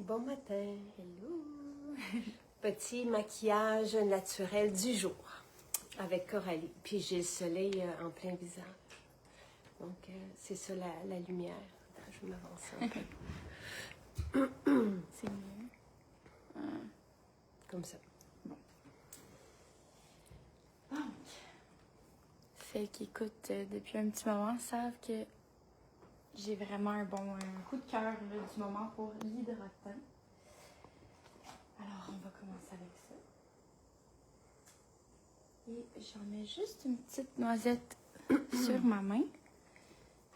Bon matin. Hello! Petit maquillage naturel du jour avec Coralie. Puis j'ai le soleil en plein visage. Donc c'est ça la lumière. Attends, je vais m'avancer un peu. C'est mieux. Comme ça. Bon. Donc, celles qui écoutent depuis un petit moment savent que j'ai vraiment un coup de cœur du moment pour l'hydratant. Alors, on va commencer avec ça. Et j'en mets juste une petite noisette sur ma main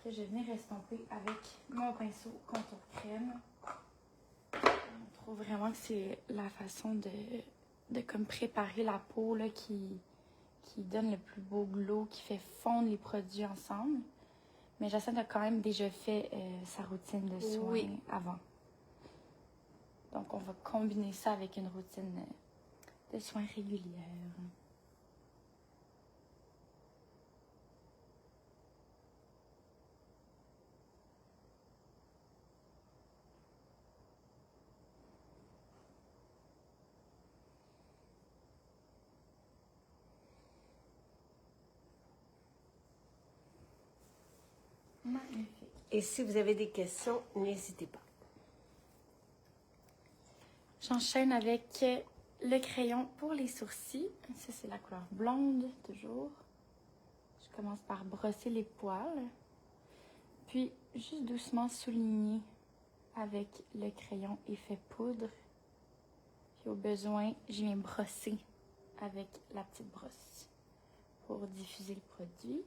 que je vais venir estomper avec mon pinceau contour crème. On trouve vraiment que c'est la façon de comme préparer la peau là, qui donne le plus beau glow, qui fait fondre les produits ensemble. Mais Jacinthe a quand même déjà fait sa routine de soins avant. Donc, on va combiner ça avec une routine de soins régulière. Magnifique. Et si vous avez des questions, n'hésitez pas. J'enchaîne avec le crayon pour les sourcils. Ça, c'est la couleur blonde, toujours. Je commence par brosser les poils. Puis, juste doucement souligner avec le crayon effet poudre. Puis, au besoin, je viens brosser avec la petite brosse pour diffuser le produit.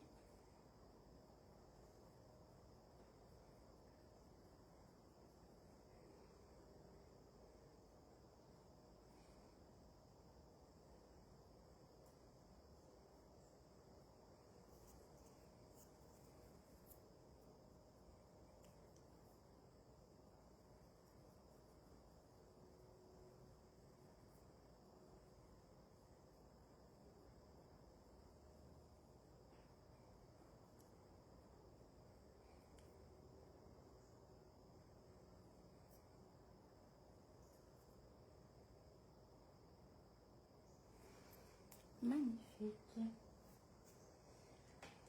Magnifique.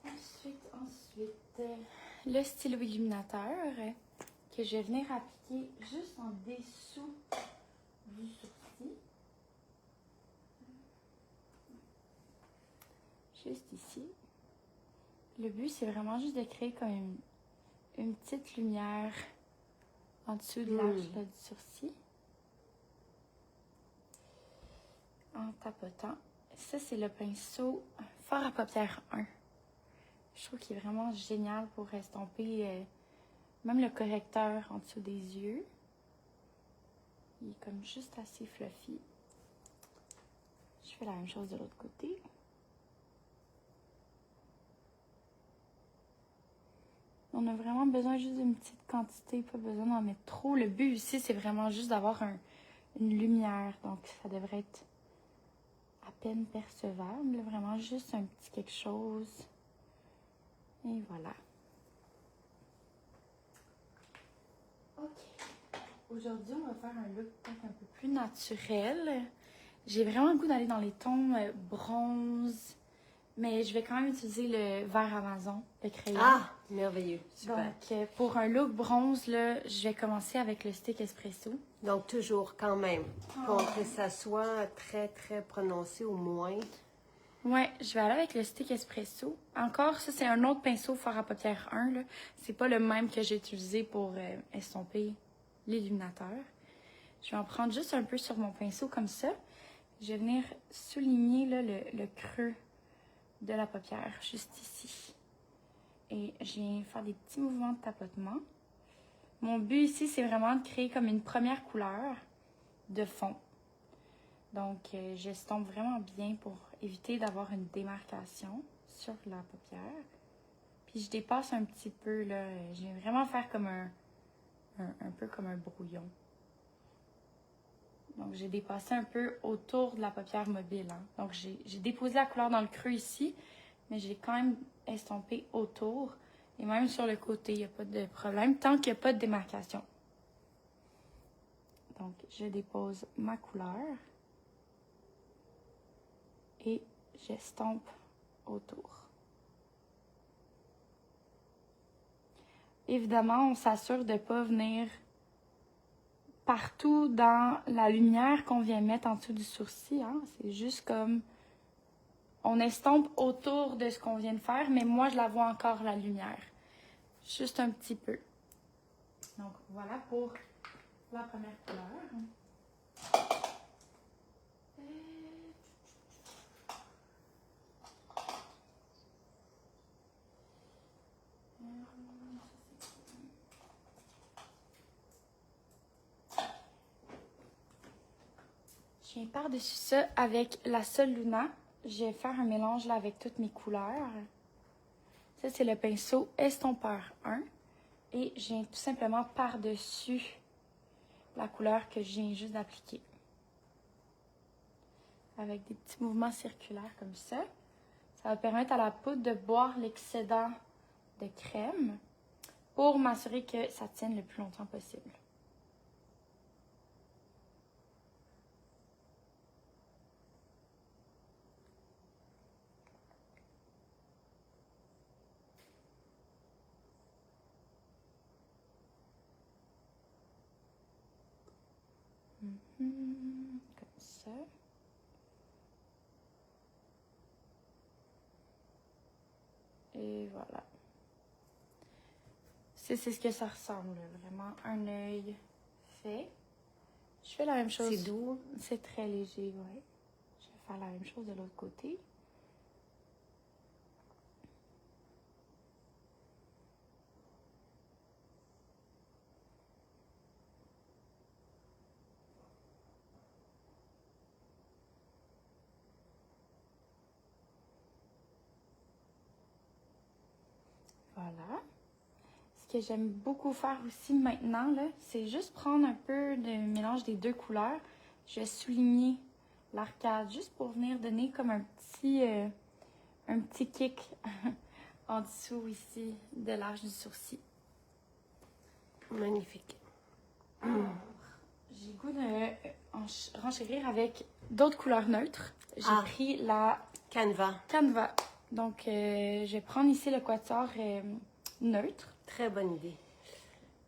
Ensuite, le stylo illuminateur que je vais venir appliquer juste en dessous du sourcil. Juste ici. Le but, c'est vraiment juste de créer comme une petite lumière en dessous de l'arche là, du sourcil. En tapotant. Ça, c'est le pinceau fort à paupières 1. Je trouve qu'il est vraiment génial pour estomper même le correcteur en dessous des yeux. Il est comme juste assez fluffy. Je fais la même chose de l'autre côté. On a vraiment besoin juste d'une petite quantité, pas besoin d'en mettre trop. Le but ici, c'est vraiment juste d'avoir une lumière. Donc, ça devrait être à peine percevable. Vraiment juste un petit quelque chose. Et voilà. Ok. Aujourd'hui, on va faire un look peut-être un peu plus naturel. J'ai vraiment le goût d'aller dans les tons bronze. Mais je vais quand même utiliser le vert Amazon, le crayon. Ah, merveilleux. Super. Donc, pour un look bronze, là, je vais commencer avec le stick espresso. Donc toujours quand même, pour que ça soit très, très prononcé au moins. Ouais, je vais aller avec le stick espresso. Encore, ça, c'est un autre pinceau fort à paupières 1. Là. C'est pas le même que j'ai utilisé pour estomper l'illuminateur. Je vais en prendre juste un peu sur mon pinceau comme ça. Je vais venir souligner là, le creux de la paupière, juste ici. Et je viens faire des petits mouvements de tapotement. Mon but ici, c'est vraiment de créer comme une première couleur de fond. Donc, j'estompe vraiment bien pour éviter d'avoir une démarcation sur la paupière. Puis, je dépasse un petit peu, là. Je viens vraiment faire comme un peu comme un brouillon. Donc, j'ai dépassé un peu autour de la paupière mobile. Hein. Donc, j'ai déposé la couleur dans le creux ici, mais j'ai quand même estompé autour. Et même sur le côté, il n'y a pas de problème, tant qu'il n'y a pas de démarcation. Donc, je dépose ma couleur et j'estompe autour. Évidemment, on s'assure de ne pas venir partout dans la lumière qu'on vient mettre en dessous du sourcil. Hein? C'est juste comme on estompe autour de ce qu'on vient de faire, mais moi, je la vois encore, la lumière. Juste un petit peu. Donc, voilà pour la première couleur. Je viens par-dessus ça avec la Sol Luna. Je vais faire un mélange là avec toutes mes couleurs. Ça, c'est le pinceau Estompeur 1. Et je viens tout simplement par-dessus la couleur que je viens juste d'appliquer. Avec des petits mouvements circulaires comme ça. Ça va permettre à la poudre de boire l'excédent de crème pour m'assurer que ça tienne le plus longtemps possible. Comme ça. Et voilà. C'est ce que ça ressemble, vraiment un œil fait. Je fais la même chose. C'est doux. C'est très léger, oui. Je vais faire la même chose de l'autre côté. Voilà. Ce que j'aime beaucoup faire aussi maintenant, là, c'est juste prendre un peu de mélange des deux couleurs. Je vais souligner l'arcade juste pour venir donner comme un petit kick en dessous ici de l'arche du sourcil. Magnifique. J'ai le goût de renchérir avec d'autres couleurs neutres. J'ai pris la Canva. Donc, je vais prendre ici le quatuor neutre. Très bonne idée.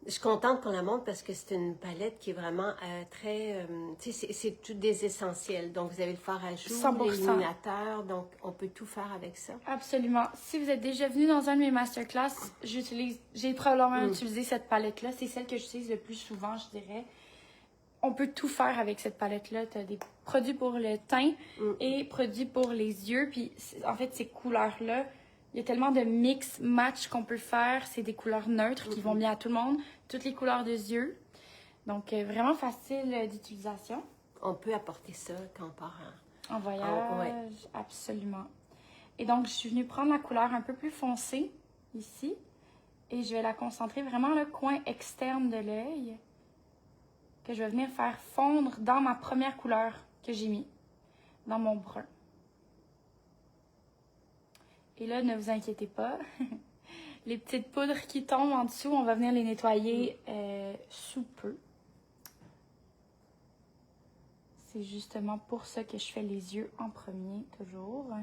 Je suis contente qu'on la montre parce que c'est une palette qui est vraiment très... tu sais, c'est tout des essentiels. Donc, vous avez le fard à joues, 100%. l'illuminateur. Donc, on peut tout faire avec ça. Absolument. Si vous êtes déjà venu dans un de mes masterclass, j'ai probablement utilisé cette palette-là. C'est celle que j'utilise le plus souvent, je dirais. On peut tout faire avec cette palette-là. Tu as des produits pour le teint et produits pour les yeux. Puis, en fait, ces couleurs-là, il y a tellement de mix-match qu'on peut faire. C'est des couleurs neutres qui vont bien à tout le monde. Toutes les couleurs de yeux. Donc, vraiment facile d'utilisation. On peut apporter ça quand on part en voyage. Absolument. Et donc, je suis venue prendre la couleur un peu plus foncée, ici. Et je vais la concentrer vraiment le coin externe de l'œil. Que je vais venir faire fondre dans ma première couleur que j'ai mis. Dans mon brun. Et là, ne vous inquiétez pas. Les petites poudres qui tombent en dessous, on va venir les nettoyer sous peu. C'est justement pour ça que je fais les yeux en premier, toujours.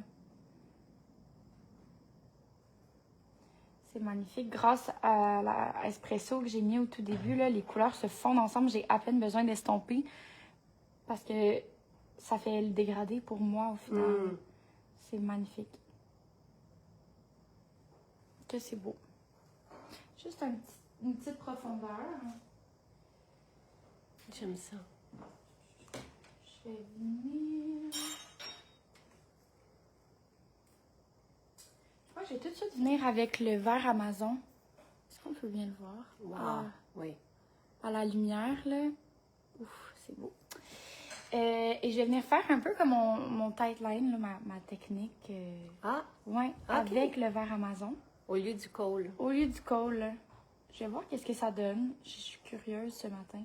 C'est magnifique. Grâce à l'espresso que j'ai mis au tout début, là, les couleurs se fondent ensemble. J'ai à peine besoin d'estomper parce que ça fait le dégradé pour moi au final. C'est magnifique. Que c'est beau. Juste une petite profondeur. J'aime ça. Je vais venir... Je crois que je vais tout de suite venir avec le verre Amazon. Est-ce qu'on peut bien le voir? Wow, oui. À la lumière, là. Ouf, c'est beau. Et je vais venir faire un peu comme mon tight line, là, ma technique. Ouais, avec le verre Amazon. Au lieu du kohl. Au lieu du kohl, là. Je vais voir qu'est-ce que ça donne. Je suis curieuse ce matin.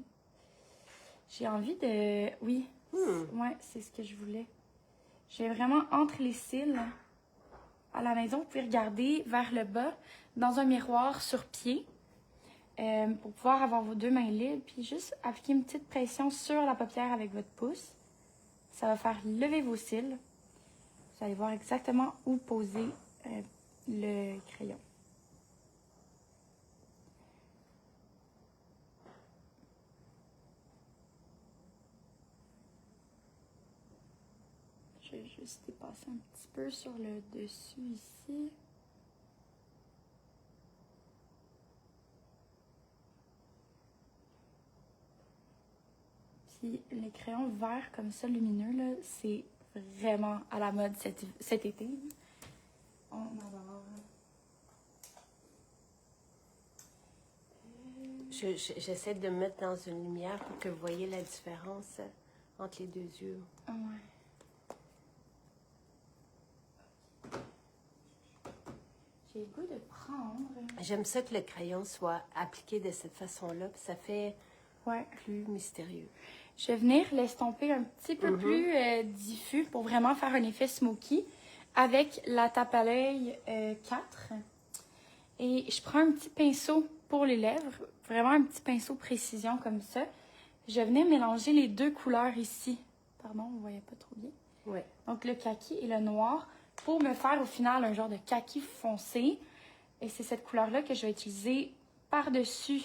J'ai envie de... Oui, ouais, c'est ce que je voulais. Je vais vraiment entre les cils. À la maison, vous pouvez regarder vers le bas, dans un miroir sur pied. pour pouvoir avoir vos deux mains libres. Puis juste appliquer une petite pression sur la paupière avec votre pouce. Ça va faire lever vos cils. Vous allez voir exactement où poser le crayon. Je vais juste dépasser un petit peu sur le dessus ici. Puis les crayons verts comme ça, lumineux, là, c'est vraiment à la mode cet été. On en va voir. J'essaie de me mettre dans une lumière pour que vous voyez la différence entre les deux yeux. Ah ouais. J'ai le goût de prendre. J'aime ça que le crayon soit appliqué de cette façon-là, puis ça fait plus mystérieux. Je vais venir l'estomper un petit peu plus diffus pour vraiment faire un effet smoky avec la tape à l'œil 4. Et je prends un petit pinceau pour les lèvres, vraiment un petit pinceau précision comme ça. Je vais venir mélanger les deux couleurs ici. Pardon, vous ne voyez pas trop bien. Ouais. Donc le kaki et le noir pour me faire au final un genre de kaki foncé. Et c'est cette couleur-là que je vais utiliser par-dessus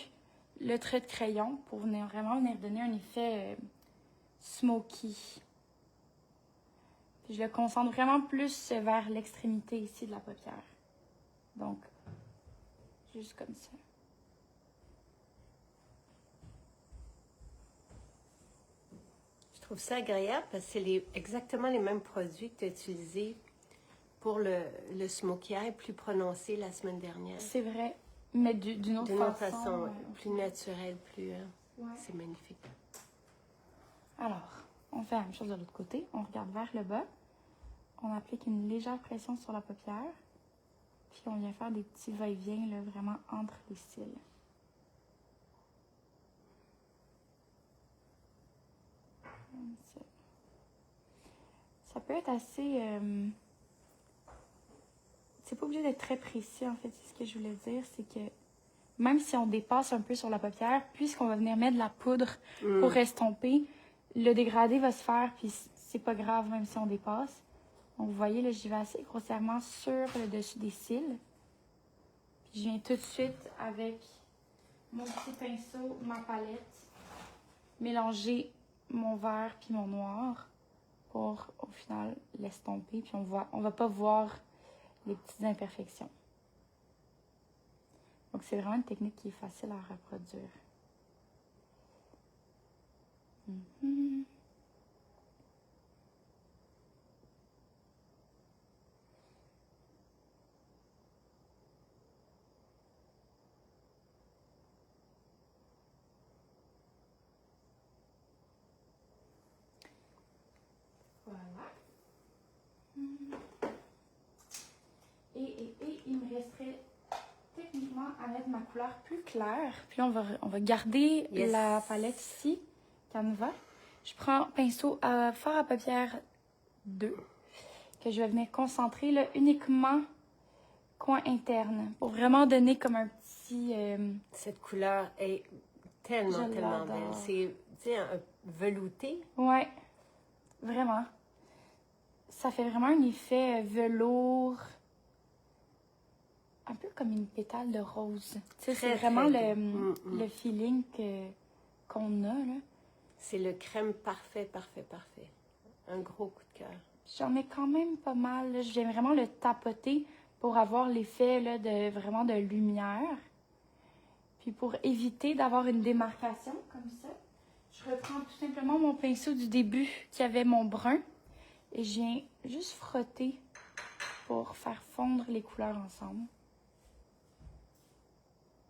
le trait de crayon pour vraiment venir donner un effet smoky. Puis je le concentre vraiment plus vers l'extrémité ici de la paupière. Donc, juste comme ça. Je trouve ça agréable parce que c'est exactement les mêmes produits que tu as utilisés pour le smokey eye plus prononcé la semaine dernière. C'est vrai, mais d'une autre façon. Plus naturelle, plus... C'est magnifique. Alors, on fait la même chose de l'autre côté. On regarde vers le bas. On applique une légère pression sur la paupière. Puis on vient faire des petits va-et-vient là, vraiment entre les cils. Comme ça. Ça peut être assez... C'est pas obligé d'être très précis, en fait. C'est ce que je voulais dire. C'est que même si on dépasse un peu sur la paupière, puisqu'on va venir mettre de la poudre pour estomper, le dégradé va se faire, puis c'est pas grave même si on dépasse. Donc, vous voyez, là, j'y vais assez grossièrement sur le dessus des cils. Puis, je viens tout de suite avec mon petit pinceau, ma palette, mélanger mon vert puis mon noir pour, au final, l'estomper. Puis, on va pas voir les petites imperfections. Donc, c'est vraiment une technique qui est facile à reproduire. Voilà. Et il me resterait techniquement à mettre ma couleur plus claire. Puis là, on va garder la palette ici, Canva. Je prends pinceau fard à paupières 2, que je vais venir concentrer là, uniquement coin interne, pour vraiment donner comme un petit... Cette couleur est tellement belle. C'est, tu sais, un velouté. Ouais, vraiment. Ça fait vraiment un effet velours, un peu comme une pétale de rose. Tu sais, c'est vraiment le feeling qu'on a, là. C'est le crème parfait. Un gros coup de cœur. J'en mets quand même pas mal, là. Je viens vraiment le tapoter pour avoir l'effet là, vraiment de lumière. Puis pour éviter d'avoir une démarcation comme ça, je reprends tout simplement mon pinceau du début qui avait mon brun. Et je viens juste frotter pour faire fondre les couleurs ensemble.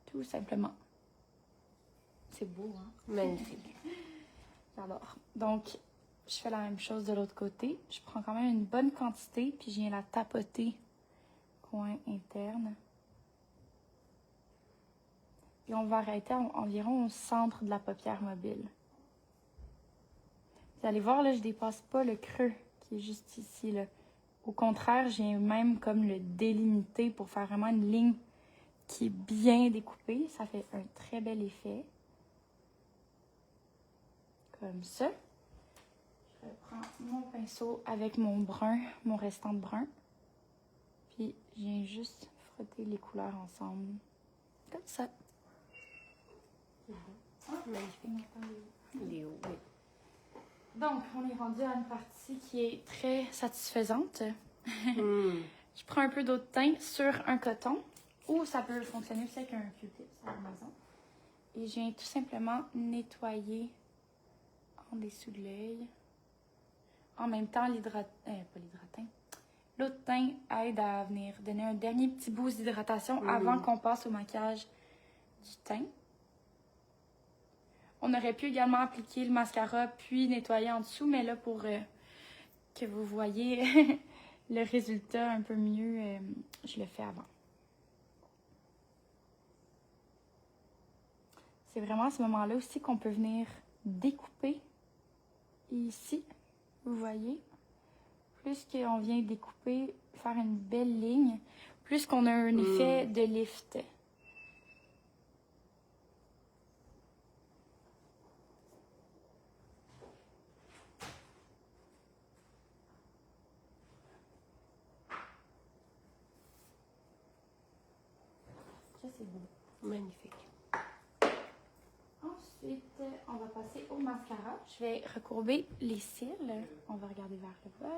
Tout simplement. C'est beau, hein? Magnifique. J'adore. Donc, je fais la même chose de l'autre côté. Je prends quand même une bonne quantité, puis je viens la tapoter coin interne. Et on va arrêter environ au centre de la paupière mobile. Vous allez voir, là, je dépasse pas le creux qui est juste ici, là. Au contraire, j'ai même comme le délimité pour faire vraiment une ligne qui est bien découpé. Ça fait un très bel effet. Comme ça. Je prends mon pinceau avec mon brun, mon restant de brun. Puis, je viens juste frotter les couleurs ensemble. Comme ça. Magnifique. Léo, oui. Donc, on est rendu à une partie qui est très satisfaisante. Mm. Je prends un peu d'eau de teint sur un coton, ou ça peut fonctionner aussi avec un Q-tip à la maison. Et je viens tout simplement nettoyer en dessous de l'œil. En même temps, l'eau de teint aide à venir donner un dernier petit boost d'hydratation avant qu'on passe au maquillage du teint. On aurait pu également appliquer le mascara puis nettoyer en dessous, mais là, pour que vous voyez le résultat un peu mieux, je le fais avant. C'est vraiment à ce moment-là aussi qu'on peut venir découper. Et ici, vous voyez, plus qu'on vient découper, faire une belle ligne, plus qu'on a un effet de lift. Ça, c'est beau. Magnifique. Ensuite, on va passer au mascara. Je vais recourber les cils. On va regarder vers le bas.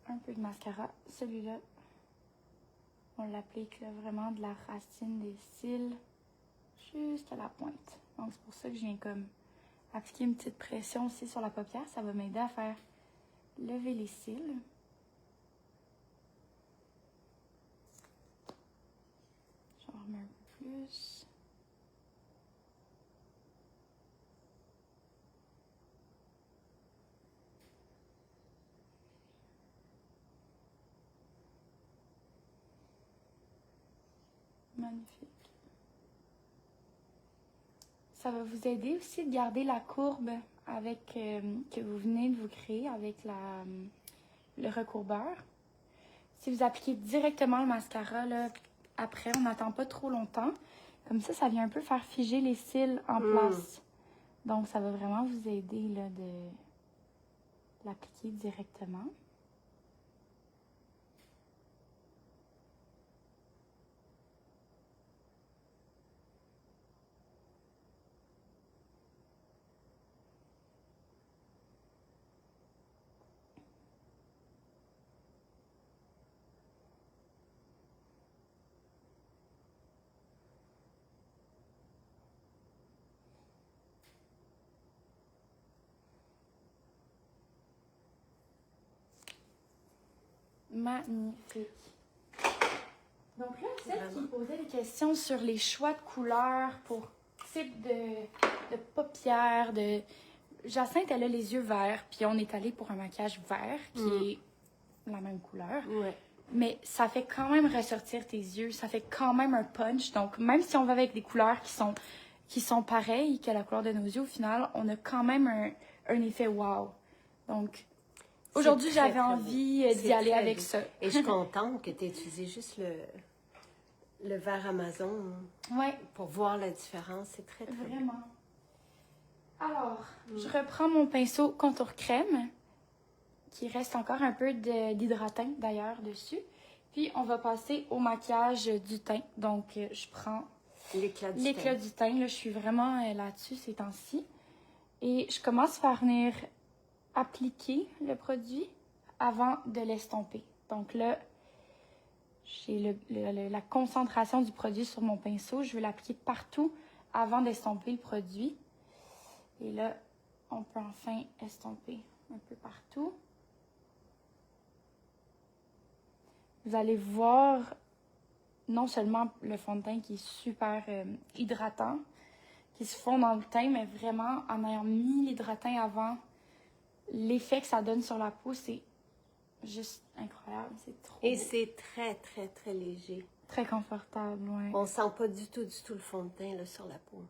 Un peu de mascara. Celui-là, on l'applique là, vraiment de la racine des cils jusqu'à la pointe. Donc, c'est pour ça que je viens comme appliquer une petite pression aussi sur la paupière. Ça va m'aider à faire lever les cils. J'en remets un peu plus. Magnifique. Ça va vous aider aussi de garder la courbe avec que vous venez de vous créer avec le recourbeur. Si vous appliquez directement le mascara, là, après, on n'attend pas trop longtemps. Comme ça vient un peu faire figer les cils en place. Donc, ça va vraiment vous aider là, de l'appliquer directement. Magnifique. Donc là, celle qui me posait des questions sur les choix de couleurs pour type de paupières, de... Jacinthe, elle a les yeux verts, puis on est allé pour un maquillage vert, qui est la même couleur. Ouais. Mais ça fait quand même ressortir tes yeux, ça fait quand même un punch. Donc, même si on va avec des couleurs qui sont pareilles que la couleur de nos yeux, au final, on a quand même un effet wow. Donc, aujourd'hui, j'avais envie d'y aller avec ça. Et je suis contente que tu aies utilisé juste le vert Amazon pour voir la différence. C'est très, très Vraiment. Alors, je reprends mon pinceau contour crème, qui reste encore un peu d'hydratant d'ailleurs dessus. Puis, on va passer au maquillage du teint. Donc, je prends l'éclat du teint. Là, je suis vraiment là-dessus ces temps-ci. Et je commence par venir appliquer le produit avant de l'estomper. Donc là, j'ai la concentration du produit sur mon pinceau. Je vais l'appliquer partout avant d'estomper le produit. Et là, on peut enfin estomper un peu partout. Vous allez voir non seulement le fond de teint qui est super hydratant, qui se fond dans le teint, mais vraiment, en ayant mis l'hydratant avant, l'effet que ça donne sur la peau, c'est juste incroyable. C'est trop Et beau. c'est très, très, très léger. Très confortable, ouais. On sent pas du tout le fond de teint là, sur la peau.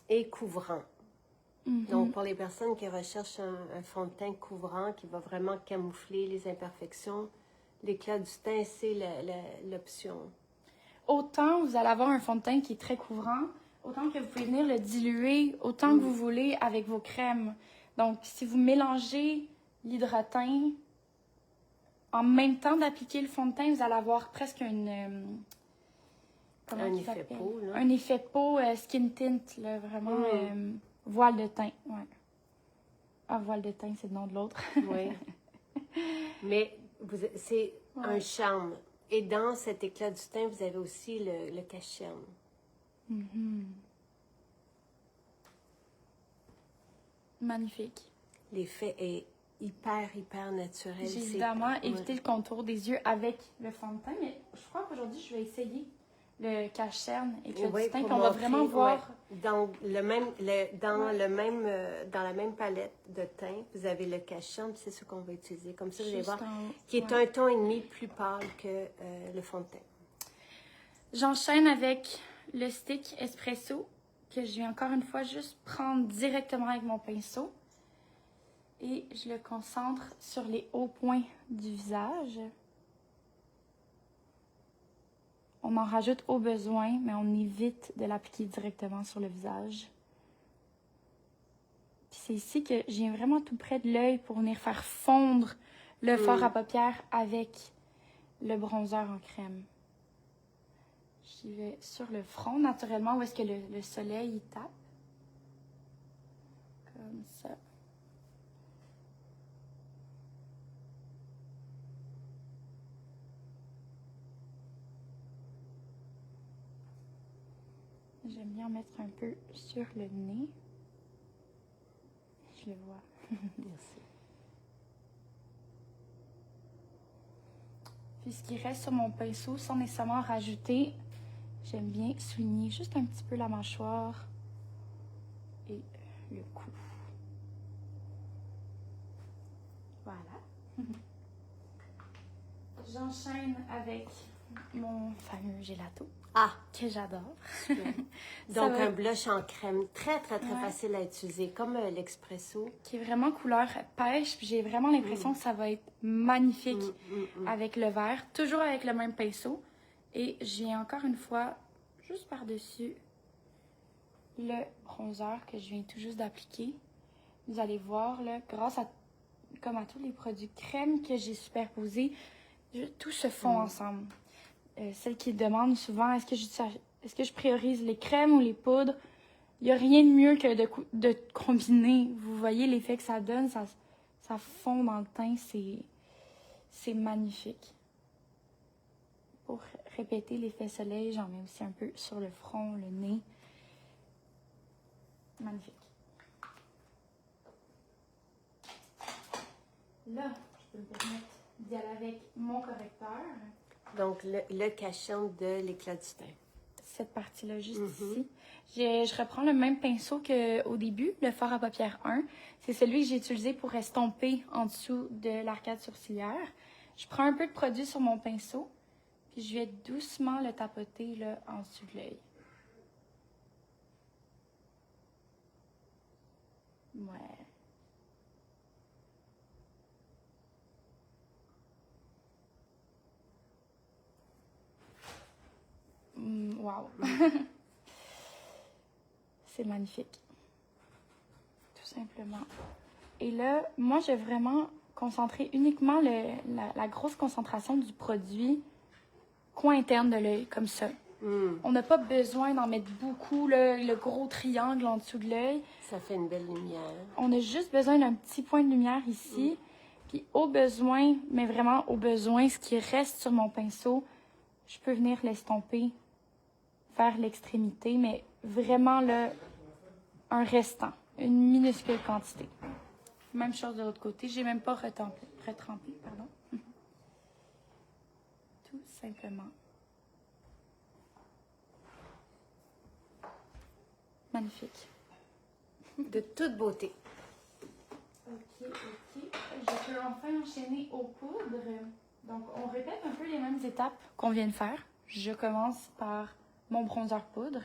Et couvrant. Donc, pour les personnes qui recherchent un fond de teint couvrant qui va vraiment camoufler les imperfections, l'éclat du teint, c'est l'option. Autant vous allez avoir un fond de teint qui est très couvrant, autant que vous pouvez venir le diluer autant que vous voulez avec vos crèmes. Donc, si vous mélangez l'hydratant, en même temps d'appliquer le fond de teint, vous allez avoir presque Un effet peau, là. Un effet peau, skin tint, là, vraiment voile de teint. Ouais. Ah, voile de teint, c'est le nom de l'autre. Oui. Mais c'est un charme. Et dans cet éclat du teint, vous avez aussi le cachet. Magnifique. L'effet est hyper naturel. J'ai évidemment évité le contour des yeux avec le fond de teint, mais je crois qu'aujourd'hui, je vais essayer le cache-cerne et le du teint, qu'on va vraiment voir. Dans la même palette de teint, vous avez le cache-cerne, c'est ce qu'on va utiliser. Comme ça, vous allez voir, qui est un ton et demi plus pâle que le fond de teint. J'enchaîne avec le stick espresso, que je vais encore une fois juste prendre directement avec mon pinceau. Et je le concentre sur les hauts points du visage. On en rajoute au besoin, mais on évite de l'appliquer directement sur le visage. Puis c'est ici que je viens vraiment tout près de l'œil pour venir faire fondre le fard à paupières avec le bronzer en crème. J'y vais sur le front, naturellement, où est-ce que le soleil il tape. Comme ça. J'aime bien en mettre un peu sur le nez. Je le vois. Merci. Puis ce qui reste sur mon pinceau, sans nécessairement rajouter, j'aime bien souligner juste un petit peu la mâchoire et le cou. Voilà. J'enchaîne avec mon fameux gelato. Ah! Que j'adore. Donc, un blush en crème, très facile à utiliser, comme l'expresso. Qui est vraiment couleur pêche, puis j'ai vraiment l'impression que ça va être magnifique avec le vert, toujours avec le même pinceau. Et j'ai encore une fois, juste par-dessus, le bronzer que je viens tout juste d'appliquer. Vous allez voir, là, grâce à, comme à tous les produits crème que j'ai superposés, tout se fond ensemble. Celles qui demandent souvent, est-ce que je priorise les crèmes ou les poudres? Il n'y a rien de mieux que de combiner. Vous voyez l'effet que ça donne, ça fond dans le teint, c'est magnifique. Pour répéter l'effet soleil, j'en mets aussi un peu sur le front, le nez. Magnifique. Là, je peux me permettre d'y aller avec mon correcteur. Donc, le cachet de l'éclat du teint. Cette partie-là, juste ici. Je reprends le même pinceau qu'au début, le fard à paupières 1. C'est celui que j'ai utilisé pour estomper en dessous de l'arcade sourcilière. Je prends un peu de produit sur mon pinceau, puis je vais doucement le tapoter là, en dessous de l'œil. Ouais. Wow! C'est magnifique. Tout simplement. Et là, moi, j'ai vraiment concentré uniquement la grosse concentration du produit coin interne de l'œil, comme ça. On n'a pas besoin d'en mettre beaucoup, le gros triangle en dessous de l'œil. Ça fait une belle lumière. On a juste besoin d'un petit point de lumière ici. Puis au besoin, mais vraiment au besoin, ce qui reste sur mon pinceau, je peux venir l'estomper vers l'extrémité, mais vraiment là, un restant, une minuscule quantité. Même chose de l'autre côté, j'ai même pas retrempé, pardon. Tout simplement. Magnifique. De toute beauté. Ok. Je peux enfin enchaîner aux poudres. Donc, on répète un peu les mêmes étapes qu'on vient de faire. Je commence par mon bronzer poudre.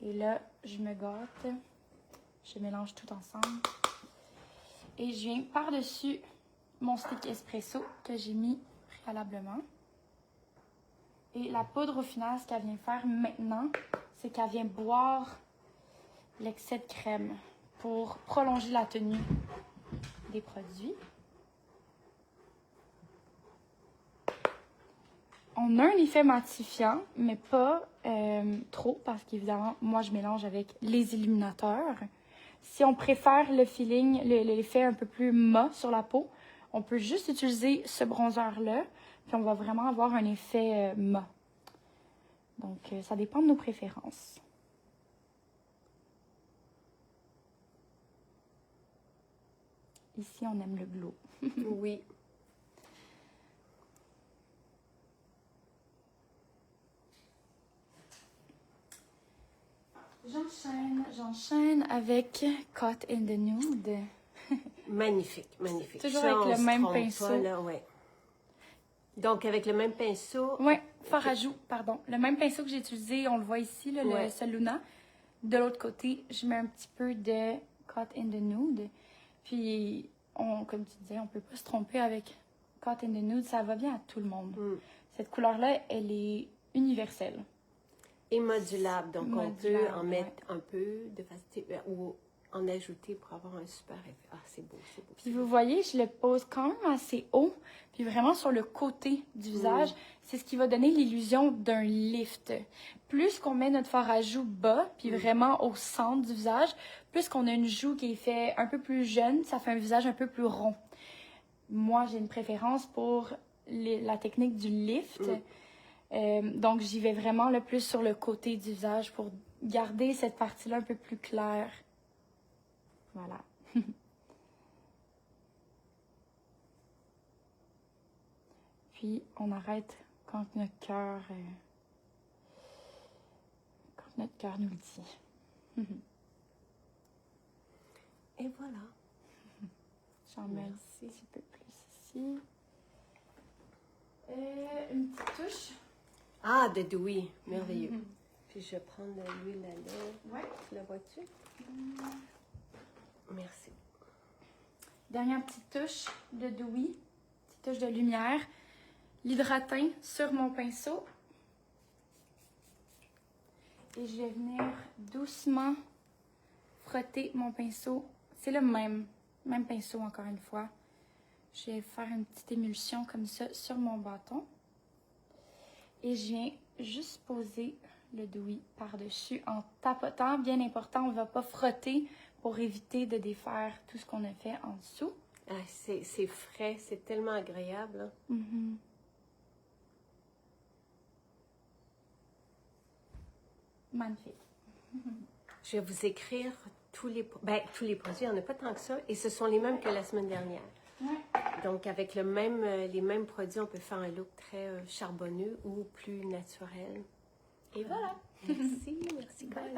Et là, je me gâte. Je mélange tout ensemble. Et je viens par-dessus mon stick espresso que j'ai mis préalablement. Et la poudre, au final, ce qu'elle vient faire maintenant, c'est qu'elle vient boire l'excès de crème pour prolonger la tenue des produits. On a un effet matifiant, mais pas trop, parce qu'évidemment, moi, je mélange avec les illuminateurs. Si on préfère le feeling, l'effet un peu plus mat sur la peau, on peut juste utiliser ce bronzer-là, puis on va vraiment avoir un effet mat. Donc, ça dépend de nos préférences. Ici, on aime le glow. Oui. J'enchaîne avec Caught in the Nude. Magnifique, magnifique. Toujours Ça, avec on le se même trompe pinceau. pas, là, ouais. Donc, avec le même pinceau. Oui, fard à joues, pardon. Le même pinceau que j'ai utilisé, on le voit ici, là, Ouais. le Soluna. De l'autre côté, je mets un petit peu de Caught in the Nude. Puis, comme tu disais, on peut pas se tromper avec Caught in the Nude. Ça va bien à tout le monde. Mm. Cette couleur-là, elle est universelle. Et modulable. Donc, on peut Modulable, en mettre un peu de facilité ou en ajouter pour avoir un super effet. Ah, c'est beau, c'est beau. Puis vous voyez, je le pose quand même assez haut, puis vraiment sur le côté du visage. C'est ce qui va donner l'illusion d'un lift. Plus qu'on met notre fard à joues bas, puis vraiment au centre du visage, plus qu'on a une joue qui est fait un peu plus jeune, ça fait un visage un peu plus rond. Moi, j'ai une préférence pour la technique du lift. Donc, j'y vais vraiment le plus sur le côté du visage pour garder cette partie-là un peu plus claire. Voilà. Puis, on arrête quand notre cœur nous le dit. Et voilà. J'en mets un petit peu plus ici. Une petite touche. Ah, de Dewy. Merveilleux. Puis, je vais prendre de l'huile à lèvres. Ouais. La vois-tu? Merci. Dernière petite touche de Dewy. Petite touche de lumière. L'hydratin sur mon pinceau. Et je vais venir doucement frotter mon pinceau. C'est le même pinceau encore une fois. Je vais faire une petite émulsion comme ça sur mon bâton. Et je viens juste poser le Dewy par-dessus en tapotant. Bien important, on ne va pas frotter pour éviter de défaire tout ce qu'on a fait en dessous. Ah, c'est frais, c'est tellement agréable. Hein? Magnifique. Je vais vous écrire tous les produits, il n'y en a pas tant que ça, et ce sont les mêmes que la semaine dernière. Ouais. Donc, avec les mêmes produits, on peut faire un look très charbonneux ou plus naturel. Et voilà. Merci, merci. Bye.